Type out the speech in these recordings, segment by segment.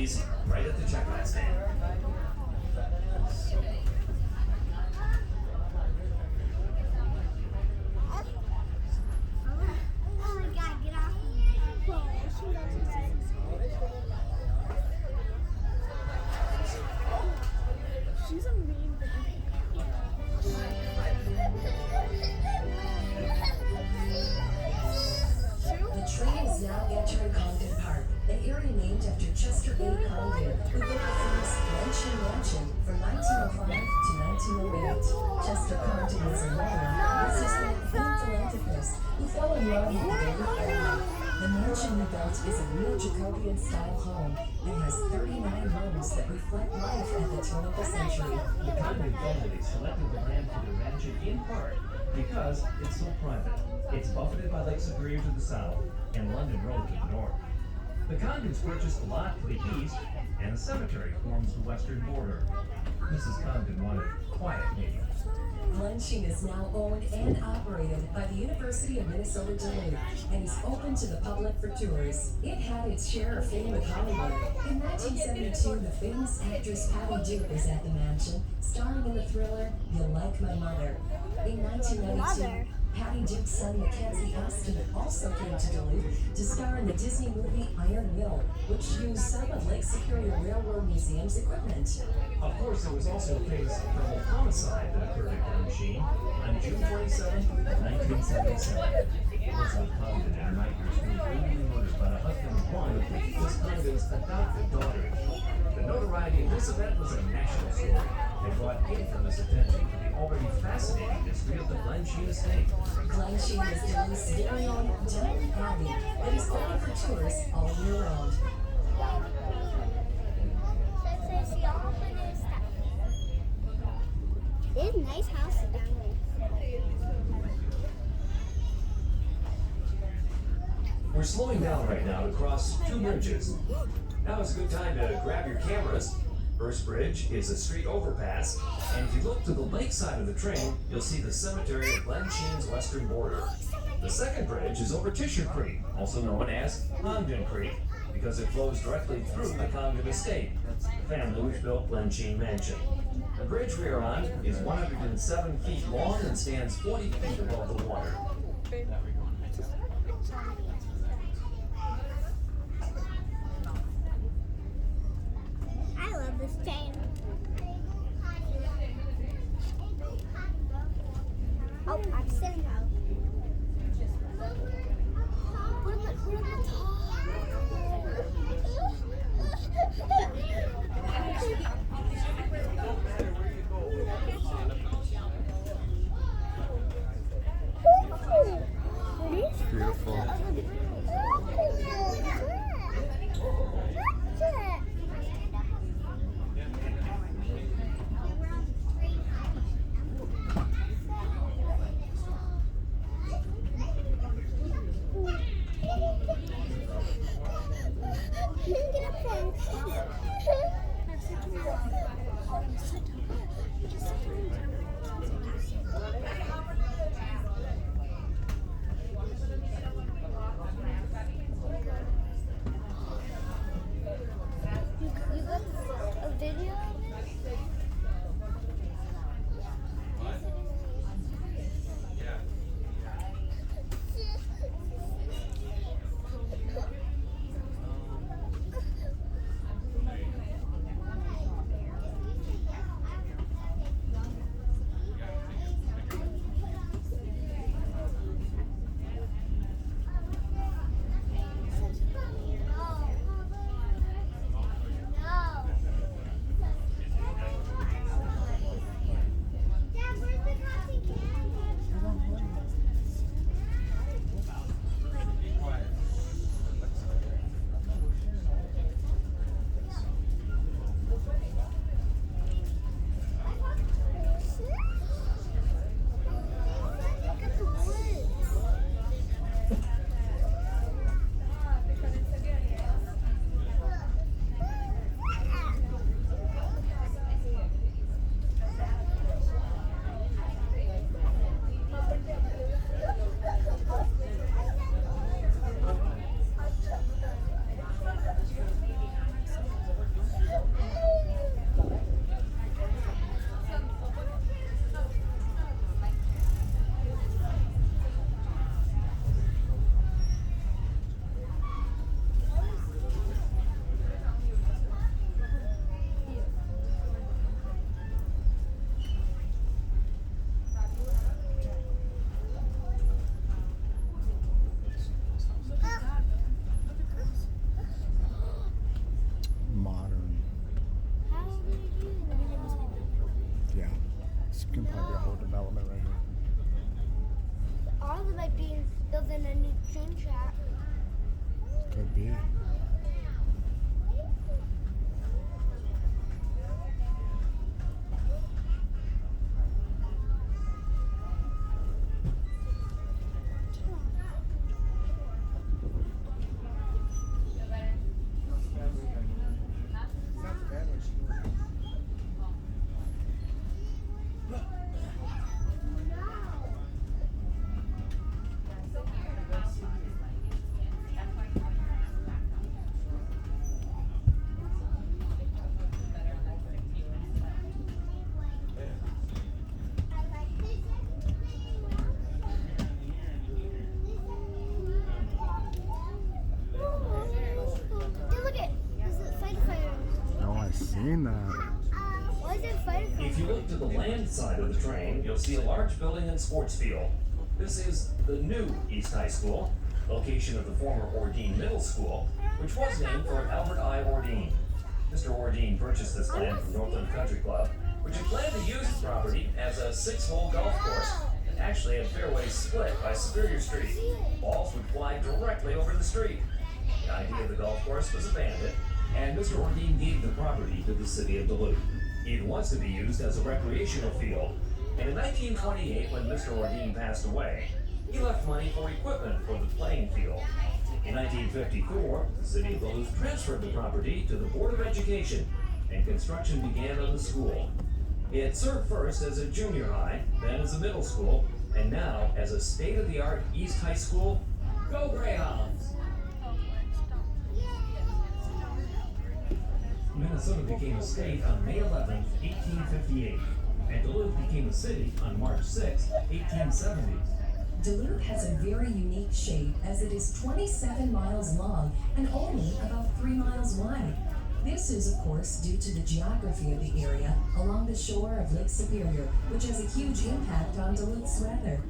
please, right at the checkout stand. Oh my God, get off me. She's a mean baby. The train is now entering Condon Park, an area named after Chester A. Condon, who built the famous Glensheen Mansion from 1905 to 1908. Chester Condon was a lawyer, businessman, and philanthropist who fell in love with the Duluth area. The mansion he built is a real Jacobean-style home. It has 39 rooms that reflect life at the turn of the century. The Condon family selected the land for their mansion in part because it's so private. It's buffeted by Lake Superior to the south and London Road to the north. The Condons purchased a lot to the east, and a cemetery forms the western border. Mrs. Condon wanted quiet meetings. Glensheen is now owned and operated by the University of Minnesota Duluth and is open to the public for tours. It had its share of fame with Hollywood. In 1972, the famous actress Patty Duke was at the mansion, starring in the thriller You'll Like My Mother. In 1992, Patty Duke's son Mackenzie Aston also came to Duluth to star in the Disney movie Iron Will, which used some of Lake Superior Railroad Museum's equipment. Of course, there was also a case of double homicide that occurred at Glensheen on June 27, 1977. Elizabeth Condon and her nightmares were brutally murdered by the husband of one of Miss Condon's adopted daughters. The notoriety of this event was a national story and brought infamous attention to the already fascinating history of the Glensheen estate. Glensheen is Duluth's very own Dutton Abbey that is open for tourists all year round. There's nice houses down there. We're slowing down right now to cross two bridges. Now is a good time to grab your cameras. First bridge is a street overpass, and if you look to the lake side of the train, you'll see the cemetery of Glensheen's western border. The second bridge is over Tisher Creek, also known as Condon Creek, because it flows directly through the Condon estate, the family which built Glensheen Mansion. The bridge we are on is 107 feet long and stands 40 feet above the water. I love this train. Oh, I'm sitting out. Beautiful. A video of it? can probably be a whole development right here. All of them might be building a new train track. Could be. Look at this is firefighter. Oh, I've seen that. Why is it firefighter? If you look to the land side of the train, you'll see a large building and sports field. This is the new East High School, location of the former Ordine Middle School, which was named for Albert I. Ordine. Mr. Ordine purchased this land from Northland Country Club, which had planned to use the property as a 6-hole golf course and actually had fairways split by Superior Street. Balls would fly directly over the street. The idea of the golf course was abandoned, and Mr. Ordine gave the property to the city of Duluth. It was to be used as a recreational field, and in 1928, when Mr. Ordine passed away, he left money for equipment for the playing field. In 1954, the city of Duluth transferred the property to the Board of Education, and construction began on the school. It served first as a junior high, then as a middle school, and now as a state-of-the-art East High School. Go Greyhounds! Minnesota became a state on May 11, 1858, and Duluth became a city on March 6, 1870. Duluth has a very unique shape as it is 27 miles long and only about 3 miles wide. This is, of course, due to the geography of the area along the shore of Lake Superior, which has a huge impact on Duluth's weather.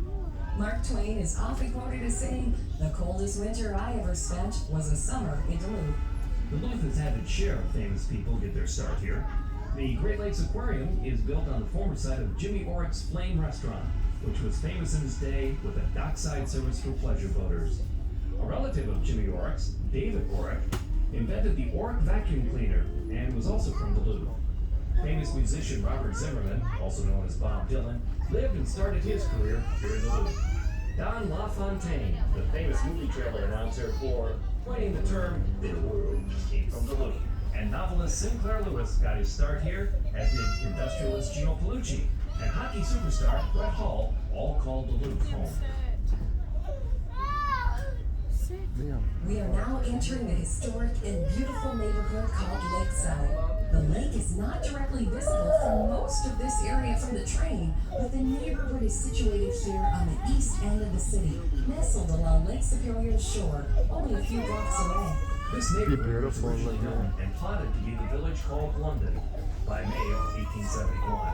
Mark Twain is often quoted as saying, "The coldest winter I ever spent was a summer in Duluth." Duluth has had its share of famous people get their start here. The Great Lakes Aquarium is built on the former site of Jimmy Orrick's Flame Restaurant, which was famous in its day with a dockside service for pleasure boaters. A relative of Jimmy Orrick's, David Orrick, invented the Orrick vacuum cleaner and was also from Duluth. Famous musician Robert Zimmerman, also known as Bob Dylan, lived and started his career here in Duluth. Don LaFontaine, the famous movie trailer announcer for coining the term "the world," came from Duluth. And novelist Sinclair Lewis got his start here, as did industrialist Gino Palucci, and hockey superstar Brett Hull, all called Duluth home. Yeah. We are now entering the historic and beautiful neighborhood called Lakeside. The lake is not directly visible from most of this area from the train, but the neighborhood is situated here on the east end of the city, nestled along Lake Superior's shore, only a few blocks away. This neighborhood was Beautiful, originally yeah. known and plotted to be the village called London by May of 1871,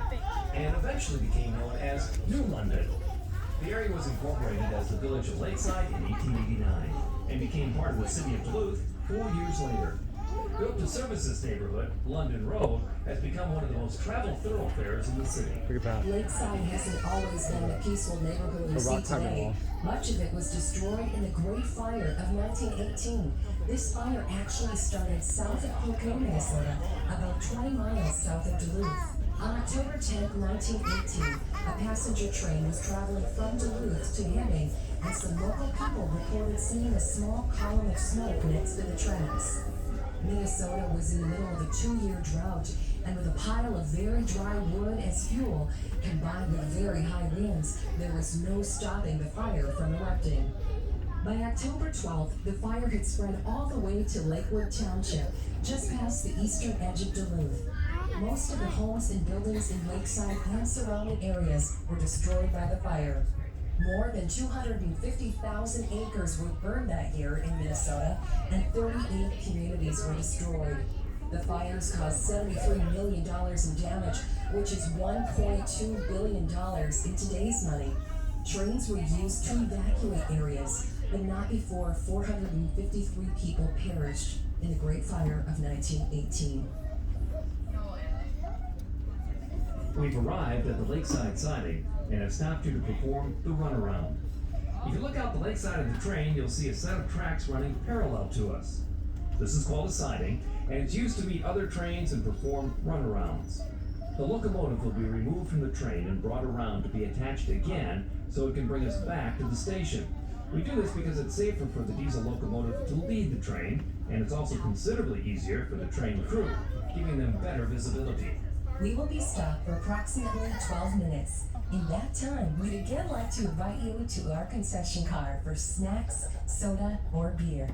and eventually became known as New London. The area was incorporated as the village of Lakeside in 1889 and became part of the city of Duluth 4 years later. Built to service this neighborhood, London Road has become one of the most traveled thoroughfares in the city. Look at that. Lakeside hasn't always been the peaceful neighborhood we A see rock climbing today. wall. Much of it was destroyed in the Great Fire of 1918. This fire actually started south of Spokane, Minnesota, about 20 miles south of Duluth. On October 10, 1918, a passenger train was traveling from Duluth to Hemming, and some local people reported seeing a small column of smoke next to the tracks. Minnesota was in the middle of a 2-year drought, and with a pile of very dry wood as fuel, combined with very high winds, there was no stopping the fire from erupting. By October 12th, the fire had spread all the way to Lakewood Township, just past the eastern edge of Duluth. Most of the homes and buildings in Lakeside and surrounding areas were destroyed by the fire. More than 250,000 acres were burned that year in Minnesota, and 38 communities were destroyed. The fires caused $73 million in damage, which is $1.2 billion in today's money. Trains were used to evacuate areas, but not before 453 people perished in the Great Fire of 1918. We've arrived at the lakeside siding and have stopped you to perform the runaround. If you look out the lakeside of the train, you'll see a set of tracks running parallel to us. This is called a siding, and it's used to meet other trains and perform runarounds. The locomotive will be removed from the train and brought around to be attached again so it can bring us back to the station. We do this because it's safer for the diesel locomotive to lead the train, and it's also considerably easier for the train crew, giving them better visibility. We will be stopped for approximately 12 minutes. In that time, we'd again like to invite you to our concession car for snacks, soda, or beer.